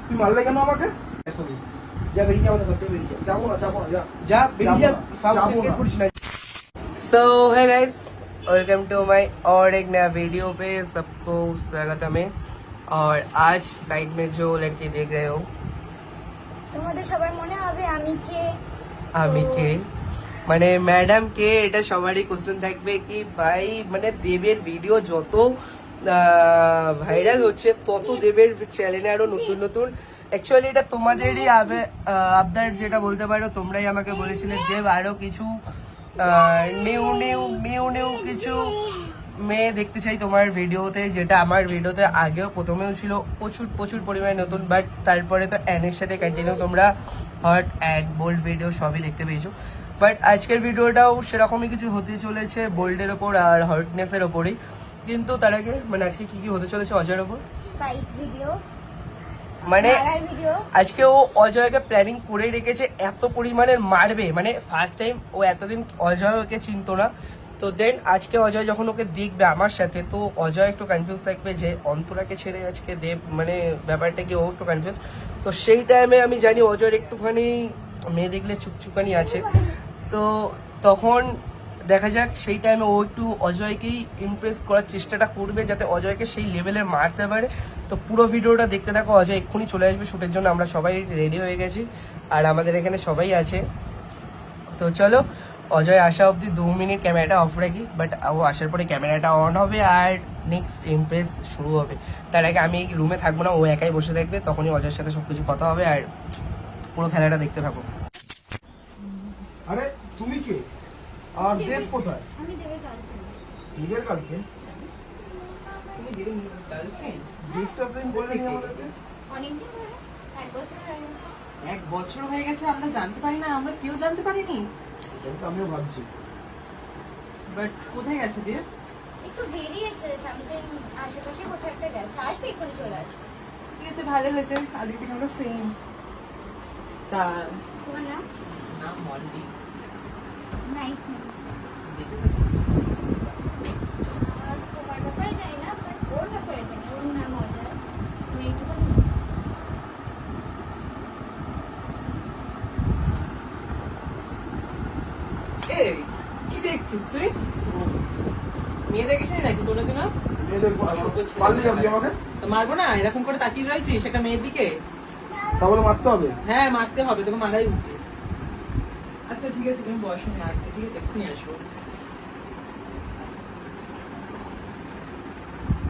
তুই মারলে কেন আমাকে? যা বেরিয়ে যাবো না, সত্যি বেরিয়ে যাবো। যাবো না যা বেরিয়ে যা, ফাউল ক্রিকেট করিস না। सो है गाइस, वेलकम टू माय और एक नया वीडियो पे सबको स्वागत है। और आज साइड में जो लड़की देख रहे हो তোমাদের সবার মনে হবে আমি কে। আমি কে মানে ম্যাডাম কে, এটা সবারই কোশ্চেন থাকবে কি ভাই, মানে দেবের ভিডিও যত ভাইরাল হচ্ছে তত দেবের চ্যানেলে আরো নতুন নতুন, অ্যাকচুয়ালি এটা তোমাদেরই আবদার যেটা বলতে পারো, তোমরাই আমাকে বলেছিলে দেব আরো কিছু নিউ কিছু মেয়ে দেখতে চাই তোমার ভিডিওতে, যেটা আমার ভিডিওতে আগেও প্রথমেও ছিল প্রচুর পরিমাণে নতুন, বাট তারপরে তো অ্যানের সাথে কন্টিনিউ তোমরা হট অ্যান্ড বোল্ড ভিডিও সবই দেখতে পেয়েছো। বাট আজকের ভিডিওটাও সেরকমই কিছু হতে চলেছে, বোল্ডের ওপর আর হটনেসের ওপরই। কিন্তু তার আগে মানে আজকে কি হতে চলেছে অজয়ের ওপর, ফাইট ভিডিও, মানে মারার ভিডিও। আজকে ও অজয়কে প্ল্যানিং করে রেখেছে এত পরিমাণের মারবে, মানে ফার্স্ট টাইম ও এতদিন অজয় ওকে চিনতো না, তো দেন আজকে অজয় যখন ওকে দেখবে আমার সাথে, তো অজয় একটু কনফিউজ থাকবে যে অন্তরাকে ছেড়ে আজকে দেব, মানে ব্যাপারটা কি ও একটু কনফিউজ। তো সেই টাইমে আমি জানি অজয়ের একটুখানি মেয়ে দেখলে চুকচুকানি আছে, তো তখন দেখা যাক সেই টাইমে ও একটু অজয়কেই ইমপ্রেস করার চেষ্টাটা করবে যাতে অজয়কে সেই লেভেলে মারতে পারে। তো পুরো ভিডিওটা দেখতে থাকো, অজয় এক্ষুনি চলে আসবে শ্যুটের জন্য, আমরা সবাই রেডি হয়ে গেছি আর আমাদের এখানে সবাই আছে। তো চলো অজয় আসা অবধি 2 মিনিট ক্যামেরাটা অফ রাখি, বাট ও আসার পরে ক্যামেরাটা অন হবে আর নেক্সট ইমপ্রেস শুরু হবে। তার আগে আমি রুমে থাকবো না, ও একাই বসে থাকবে, তখনই অজয়ের সাথে সবকিছু কথা হবে আর পুরো খেলাটা দেখতে থাকো। আরে তুমি কে? আর দেব কোথায়? আমি দেবের গার্লফ্রেন্ড। দেবের গার্লফ্রেন্ড? তুমি দেবের গার্লফ্রেন্ড? দেবটা ফ্রেন্ড বললেন আমাদেরকে? অনেকদিন ধরে, 1 বছর হয়ে গেছে। 1 বছর হয়ে গেছে, আমরা জানতে পারি না, আমরা কেউ জানতে পারিনি। এটা তো আমিও ভাবছি। বাট কোথায় গেছে দেব? একটু বেরিয়েছে, সামথিং আশেপাশে কোথাও একটা গেছে, আসবে এক্ষুনি চলে আসবে। ঠিক আছে, ভালো হয়েছে, আজকে থেকে আমরা ফ্রেন্ড। তা তোমার নাম? নাম মল্লি। Nice name. তোমার ব্যাপারে জানি না, বাট ওর ব্যাপারে জানি, ওর নাম অজয়। তুমি এইটুকু এই কি দেখছিস তুই? মেয়ে দেখিস নাকি কোনোদিনও? মেয়েদের অসভ্য ছেলে। পাল্লি যাবি আমাকে? তো মারবো না, এরকম করে তাকিয়ে রয়েছিস একটা মেয়ের দিকে? তাহলে মারতে হবে? হ্যাঁ মারতে হবে, তোকে মারাই উচিত। আচ্ছা ঠিক আছে, তুমি বয়স নিয়ে আসছি, ঠিক আছে, এক্ষুনি আসবো।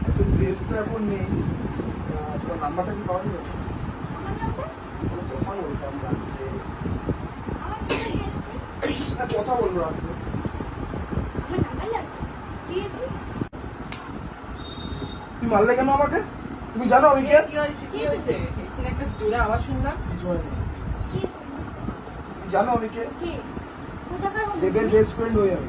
আচ্ছা দেব তো এখন নেই, তোমার নাম্বারটা কি পাওয়া যাবে? আমার নামটা? কথা বলতাম রাত্রে। আমার নাম্বার জেনেছে? না, কথা বলবো রাত্রে। আমার নাম্বার লাগবে? সিরিয়াসলি? তুই মারলে কেন আমাকে? তুমি জানো আমি কে? কি হয়েছে, কি হয়েছে? এক্ষুনি একটা জোরে আওয়াজ শুনলাম। কিছু হয়নি। কি? তুমি জানো আমি কে? কি? কোথাকার হলো দেবের তুমি? বেস্ট ফ্রেন্ড হয়ে যাবে।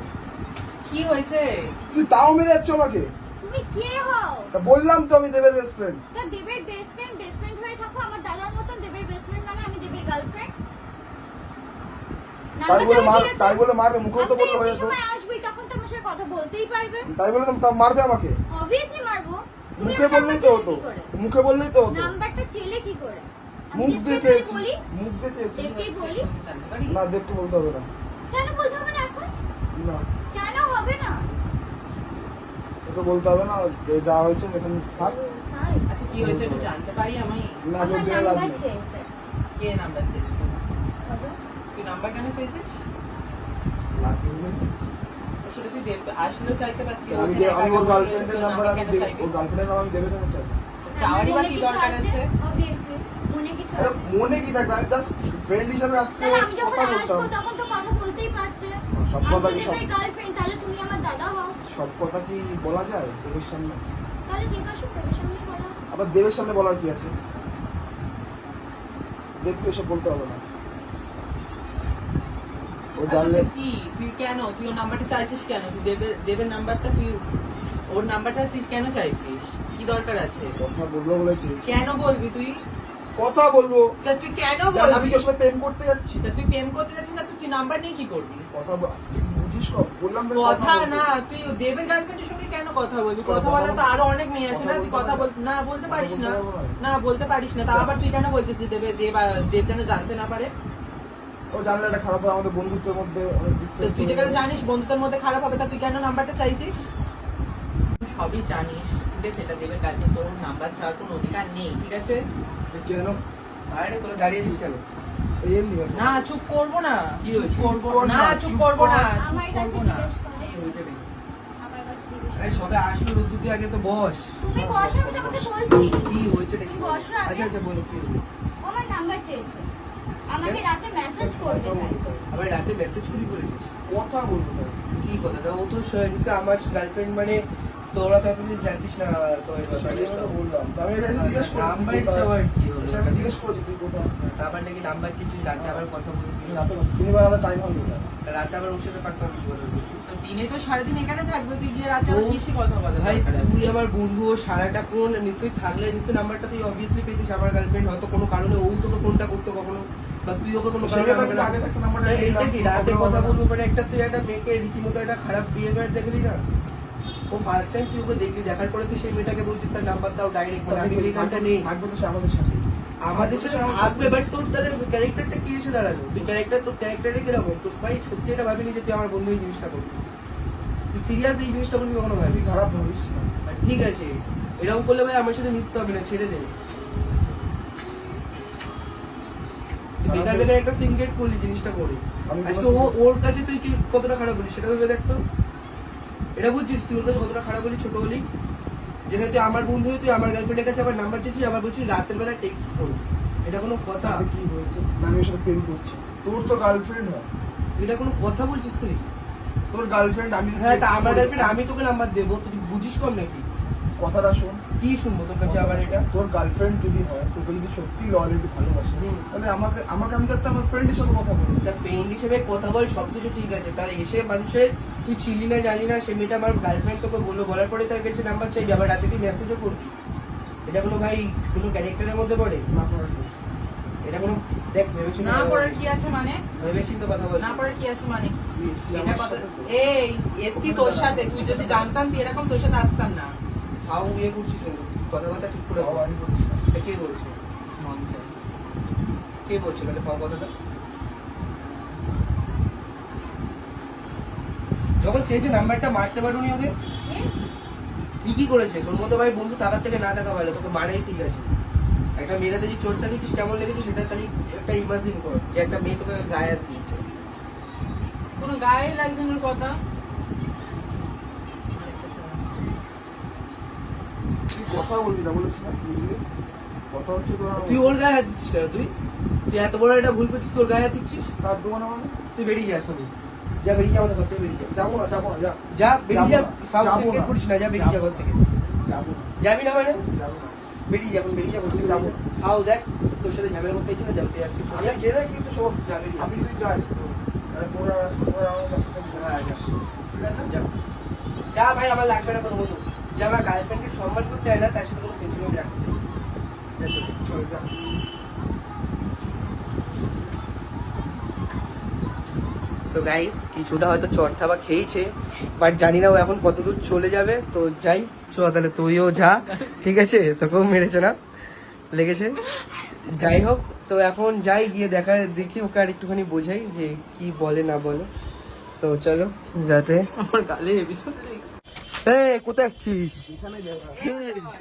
কি হয়েছে? তুমি তাও মেরে যাচ্ছ আমাকে? তুমি কে হও? তা বললাম তো আমি দেবের বেস্ট ফ্রেন্ড। তা দেবের বেস্ট ফ্রেন্ড হয়ে থাকো, আমার দাদার মতন দেবের বেস্ট ফ্রেন্ড মানে আমি দেবের গার্লফ্রেন্ড। তাই বলে মারবে, মুখেও তো বললে হয়ে যেত। সময় আসবি তখন তো আমার সাথে কথা বলতেই পারবে। তাই বলে তো মারবে আমাকে? অবভিয়াসলি মারবো। তুমি মুখে আমার বললেই তো নাম্বার হতো, চেলে কি করে? মুখে বললেই তো হতো। নাম্বারটা চেলে কি করে? আমি মুখ দেবকে দিয়ে চেয়ে চেয়েছি, বলি, মুখ দিয়ে চেয়েছি। দেবকেই বলি। জানতে পারি? না দেখতে বলতে হবে না। কেন বলতে হবে না এখন? না কেন হবে না? এটা বলতে হবে না, যে যা হয়েছে এখন থাক। তাই? আচ্ছা কি হয়েছে একটু জানতে পারি আমি? না আমার বলতে লাভ নাম্বার নেই। চেয়েছে। কে নাম্বার চেয়েছে? অজয়? তুই নাম্বার কেন চেয়েছিস? লাভ নেই চেয়েছি। তো সেটা তুই দেব আসলেও চাইতে পারতি। আমি ওর গার্লফ্রেন্ডের নাম্বার আমি দেব, ওর গার্লফ্রেন্ডের নাম আমি দেবে কেন চাই? চাওয়ারই বা মনে কি কিছু দরকার আছে? Obviously, মনে কিছু আরে আছে। মনে কি থাকবে, আমি জাস্ট ফ্রেন্ড হিসেবে আজকে তাহলে আমি যখন কথা আসবো বলতাম। তখন তো কথা বলতেই পারতে। সব আমি কথা তো কি সব দেবের গার্লফ্রেন্ড, তাহলে তুমি আমার দাদা হও। সব কথা কি বলা যায় দেবের সামনে? তাহলে দেব আসুক, দেবের সামনে ছড়া। আবার দেবের সামনে বলার কি আছে? দেবকে এসব বলতে হবে না, ও আচ্ছা, জানলে। তুই কি তুই কেন তুই ওর নাম্বারটা চাইছিস কেন? তুই দেবের নাম্বারটা তুই ওর নাম্বারটা তুই কেন চাইছিস? কি দরকার আছে? কথা বলবো বলেছিস? কেন বলবি তুই? কথা বলবো। তা তুই কেন জান, আমি বলবি? তোর সাথে প্রেম করতে যাচ্ছি। তা তুই প্রেম করতে যাচ্ছিস না, তুই নাম্বার নিয়ে কি করবি? কথা তুই বুঝিস জিজ্ঞেস কর, বললাম তো কথা বলবো। না, তুই দেবের গার্লফ্রেন্ডের সঙ্গে কেন কথা বলবি? কথা বলা তো আরো অনেক মেয়ে আছে না, তুই কথা না বলতে পারিস না, না বলতে পারিস না, তা আবার তুই কেন বলছিস দেব যেন জানতে না পারে? ও জানলে এটা খারাপ হয়, আমাদের বন্ধুত্বের মধ্যে অনেক তো distance তুই চলে যেখানে যাবে। জানিস বন্ধুদের মধ্যে খারাপ হবে, তা তুই কেন নাম্বারটা চাইছিস? সবই জানিস, ঠিক আছে? এটা দেবের গার্লফ্রেন্ড, তোর নাম্বার চাওয়ার কোনো অধিকার নেই, ঠিক আছে? কেন? আরে তোরা দাঁড়িয়েছিস কেন? এই এমনি ব্যাপার। না চুপ করবো না, কি হয়েছে? করবো কর না, না, চুপ চুপ করবো কর। না, আমার চুপ কাছে করবো না। জিজ্ঞেস করো। কি হয়েছে রে? আমার কাছে জিজ্ঞেস আরে করো। সবে আসলো রোদ্দুর দিয়ে, আগে তো বস। তুমি বসো, আমি তোমাকে বলছি। কি হয়েছে রে? তুমি বসো আগে। আচ্ছা আচ্ছা বলো কি হয়েছে? ও আমার নাম্বার চেয়েছে। আমাকে রাতে মেসেজ করবে কথা তাই। বলতে হবে। আবার রাতে মেসেজ করি করেছিস? কথা বলবো তাই। কি কথা? তা ও তো নিশ্চয়ই আমার গার্লফ্রেন্ড, মানে তোরা তো এতদিন জানতিস না তো এই ব্যাপারে। সেই জন্য বললাম। তো আমি এটা জিজ্ঞেস করলাম, নাম্বার তুই কোথায়? চাওয়ার কি হলো? সে আমি জিজ্ঞেস করেছি তুই কোথায়? তারপর নাকি নাম্বার চেয়েছিস, রাতে আবার কথা বলবি। রাতে তিনবার আমাদের টাইম হবে না। রাতে আবার ওর সাথে পার্সোনাল কি কথা বলবি? তো দিনে তো সারাদিন এখানে থাকবে, তুই গিয়ে রাতে আবার তো- কিসে কথা বলে? ভাই তুই আমার বন্ধু, ও সারাটা ফোন নিশ্চয়ই থাকলে নিশ্চয়ই নাম্বারটা তুই অবভিয়াসলি পেতিস। আমার গার্লফ্রেন্ড হয়তো কোনো কারণে ও তোকে ফোনটা করতো কখনো, বা তুই ওকে কোনো সেটা কারণে তো আগে থাকতো নাম্বারটা তা এইটা কি রাতে কথা বলবো। বলবো? মানে একটা তুই একটা মেয়েকে রীতিমতো একটা খারাপ বিহেভিয়ার দেখলি না? ও ফার্স্ট টাইম তুই ওকে দেখলি, দেখার পরে তুই সেই মেয়েটাকে বলছিস তার নাম্বার দাও ডাইরেক্ট, মানে আমি এই নামটা নেই। থাকবে তো সে আমাদের সাথে। আমাদের সাথে থাকবে, বাট তোর তাহলে ক্যারেক্টারটা কি এসে দাঁড়ালো? তুই তোর ক্যারেক্টারটা কিরকম? তোর ভাই সত্যি এটা ভাবিনি যে তুই আমার বন্ধু এই জিনিসটা করবি। তুই সিরিয়াস এই জিনিসটা করবি কখনো ভাবি? তুই খারাপ ভাবিস না। আর ঠিক আছে, এরকম করলে ভাই আমার সাথে মিশতে হবে না, ছেড়ে দে। তুই বেকার বেকার একটা সিনক্রেট করলি জিনিসটা করে। আমি আজকে বলছি- ওর কাছে তুই কি কতটা খারাপ বলিস সেটা ভেবে দেখ তো। এটা বুঝছিস তুই ওর কাছে কতটা খারাপ বলি, ছোট হলি? যেখানে তুই আমার বন্ধু হয়ে তুই আমার গার্লফ্রেন্ডের কাছে আবার নাম্বার চেয়েছিস, আবার বলছিস রাতের বেলা টেক্সট করবি। এটা কোনো কথা? তাতে কি হয়েছে? না, আমি ওর সাথে প্রেম করছি। তোর তো গার্লফ্রেন্ড হয়। এটা কোনো কথা বলছিস তুই? তোর গার্লফ্রেন্ড আমি হ্যাঁ তা text আমার করি। গার্লফ্রেন্ড, আমি তোকে নাম্বার দেবো, তুই বুঝিস কম নাকি? কথাটা শোন। কি শুনবো তোর কাছে আবার এটা? তোর গার্লফ্রেন্ড যদি হয়, তোকে যদি সত্যি লয়ালিটি ভালোবাসে, হুম। তাহলে আমাকে আমাকে আমি জাস্ট আমার ফ্রেন্ড হিসেবে কথা বলবো। তা ফ্রেন্ড হিসেবে কথা বল, সবকিছু ঠিক আছে। তা এসে মানুষের তুই ছিলি না জানি না, সে মেয়েটা আমার গার্লফ্রেন্ড তোকে বললো, বলার পরে তার কাছে নাম্বার চাইবি, আবার রাতে তুই মেসেজও করবি। এটা কোনো ভাই কোনো ক্যারেক্টারের মধ্যে পড়ে? না করার কিছু। এটা কোনো দেখ ভেবেছিস না পড়ার কি আছে মানে? ভেবেছিস তো কথা বল। না পড়ার কি আছে মানে? তুই এসছি এটা আমার কথা সাথে তো। এই এসছি তোর সাথে, তুই যদি জানতাম তুই এরকম তোর সাথে আসতাম না। ফাও ইয়ে করছিস কিন্তু, কথাবার্তা ঠিক করে বাবা, বল। আমি বলছি না। এটা কে বলছে? ননসেন্স। কে বলছে তাহলে ফাও কথাটা? যখন চেয়েছে নাম্বারটা মারতে পারুনি ওকে? কি করেছে? তোর মতো ভাই বন্ধু টাকার থেকে না টাকা ভালো, তোকে মারেই ঠিক আছে। একটা মেয়েরাতে যে চোটটা দিচ্ছিস কেমন লেগেছে সেটা খালি একটা ইমাজিন কর, যে একটা মেয়ে তোকে গায়ে হাত দিয়েছে। কোনো গায়ে লাগছে না ওর কথা। তুই কথা বলবি না বলেছি না, বুঝলি? কথা হচ্ছে তোর তুই ওর গায়ে হাত দিচ্ছিস কেন? তুই তুই এত বড় একটা ভুল করছিস, তোর গায়ে হাত দিচ্ছিস? তার দোকানে মানে তুই বেরিয়ে যা এখনই। যা বেরিয়ে যা আমাদের ঘর থেকে, বেরিয়ে যা। যাবো না, যাবো না, যা। যা বেরিয়ে যা, যাবো না, ফাও যাবো সিনক্রেট না। করিস না, যা বেরিয়ে যা ঘর থেকে। যাবো না, যাবি না মানে? যাবো না। বেরিয়ে যা, এখন বেরিয়ে যা ঘর থেকে, যাবো যাবো। ফাও দেখ তোর সাথে ঝামেলা করতে চাইছি না, যাবো তুই আসছিস। আমি গেলে কিন্তু সব যাবি না। আমি যদি যাই, তাহলে তোরা তোরা আমার কাছে থাকবি। হ্যাঁ, যা। ঠিক আছে? যা। যা ভাই, আমার লাগবে না কোনো বন্ধু। যে আমার গার্লফ্রেন্ডকে সম্মান করতে হয় না, তার সাথে কোনো ফ্রেন্ডশিপ আমি রাখতে চাই না। চল, যা। সো গাইস, কিছুটা হয়তো চড়থাবা খেয়েছে, বাট জানি না ও এখন কতদূর চলে যাবে। তো যাই, চল তাহলে তুইও যা, ঠিক আছে? তোকেও মেরেছে না, লেগেছে? যাই হোক, তো এখন যাই, গিয়ে দেখি ওকে আর একটুখানি বোঝাই যে কি বলে না বলে। সো চলো, যাতে আমার গালে হেবি চলে কোথায় যাচ্ছিস? এখানে যাবো। ছাড়,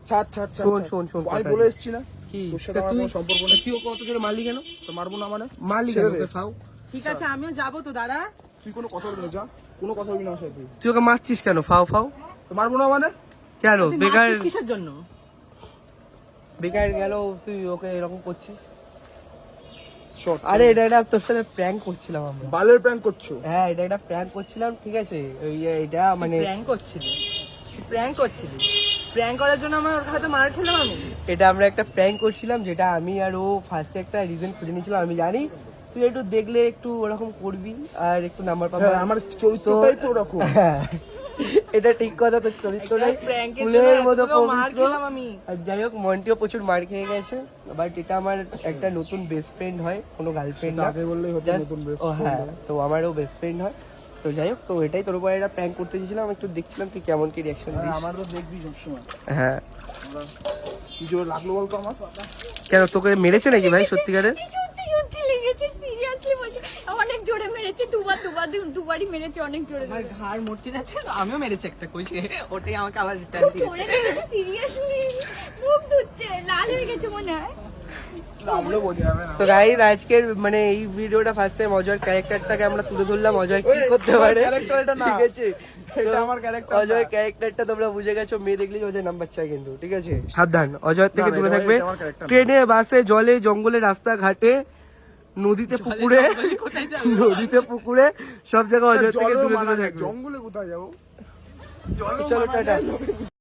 ছাড়, ছাড়, শোন, ছাড়। শোন, শোন, আমি কথা বলে আছে। এসছি না, কি তোর সাথে আমার কোনো সম্পর্ক নেই। তুই ওকে কত জোরে মারলি কেন? তো মারবো না মানে? মারলি ছেড়ে কেন দে। ওকে? ফাও, ঠিক আছে আমিও যাবো তো, দাঁড়া। তুই কোনো কথা বলবি না, যা। কোনো কথা বলবি না আমার সাথে তুই। তুই ওকে মারছিস কেন? ফাও ফাও তো মারবো না মানে? কেন? তুই বেকার মারছিস কিসের জন্য? বেকার গেল তুই ওকে এরকম করছিস? শর্ট। আরে এটা একটা তোর সাথে প্র্যাঙ্ক করছিলাম আমরা। বালের প্র্যাঙ্ক করছো। হ্যাঁ, এটা একটা প্র্যাঙ্ক করছিলাম, ঠিক আছে? ওই এটা মানে প্র্যাঙ্ক করছিলি? প্র্যাঙ্ক করছিলি? প্র্যাঙ্ক করার জন্য আমার ওর হাতে মার খেলাম আমি? এটা আমরা একটা প্র্যাঙ্ক করছিলাম, যেটা আমি আর ও ফার্স্টে একটা রিজন খুঁজে নিয়েছিলাম। আমি জানি তুই একটু দেখলে একটু ওরকম করবি আর একটু নাম্বার পাবি। হ্যাঁ, আমার চরিত্রটাই তো ওরকম। হ্যাঁ, এটা ঠিক কথা, তোর চরিত্রটাই একটা prank এর ফুলের জন্য মতো এতগুলো মার পবিত্র। খেলাম আমি। আর যাই হোক, মন্টিও প্রচুর মার খেয়ে গেছে, বাট এটা আমার একটা নতুন বেস্ট ফ্রেন্ড হয়, কোনো গার্লফ্রেন্ড সেটা না। আগে বললেই হতো Just- নতুন best ও friend হ্যাঁ, হয়। তো আমারও বেস্ট ফ্রেন্ড হয়। তো যাই হোক, তো এটাই তোর উপরে একটা প্র্যাঙ্ক করতে চেয়েছিলাম, একটু দেখছিলাম তুই কেমন কি রিয়াকশন দিস। আমার তো দেখবি সবসময়। হ্যাঁ আমরা কি জোর লাগলো বলতো আমার? কেন তোকে মেরেছে নাকি ভাই সত্যিকারের? সত্যি সত্যি লেগেছে, সিরিয়াসলি বলছি, অনেক জোরে মেরেছে, দুবারই মেরেছে, অনেক জোরে আমার মেরেছে। ঘাড় মূর্তি যাচ্ছে তো আমিও মেরেছি একটা কইছে, ওটাই আমাকে আবার রিটার্ন খুব দিয়েছে। জোরে মেরেছে, সিরিয়াসলি মুখ ধুচ্ছে, লাল হয়ে গেছে মনে হয়। লাগলো বোঝা যাবে না। তো গাইস আজকের মানে এই ভিডিওটা ফার্স্ট টাইম অজয়ের ক্যারেক্টারটাকে আমরা তুলে ধরলাম, অজয় কি করতে পারে। ক্যারেক্টার এটা না, ঠিক আছে, এটা আমার ক্যারেক্টার। অজয়ের ক্যারেক্টারটা তোমরা বুঝে গেছো, মেয়ে দেখলেই অজয় নাম্বার চাই কিন্তু, ঠিক আছে? সাবধান, অজয় থেকে না, দূরে এটা থাকবে। আমার character না। ট্রেনে, বাসে, জলে, জঙ্গলে, রাস্তাঘাটে, নদীতে, পুকুরে, কোথায় যাবে? নদীতে, পুকুরে, সব জায়গায় অজয় থেকে জলেও দূরে মানা দূরে যায়, থাকবে। জঙ্গলে কোথায় যাবো? চলো টাটা।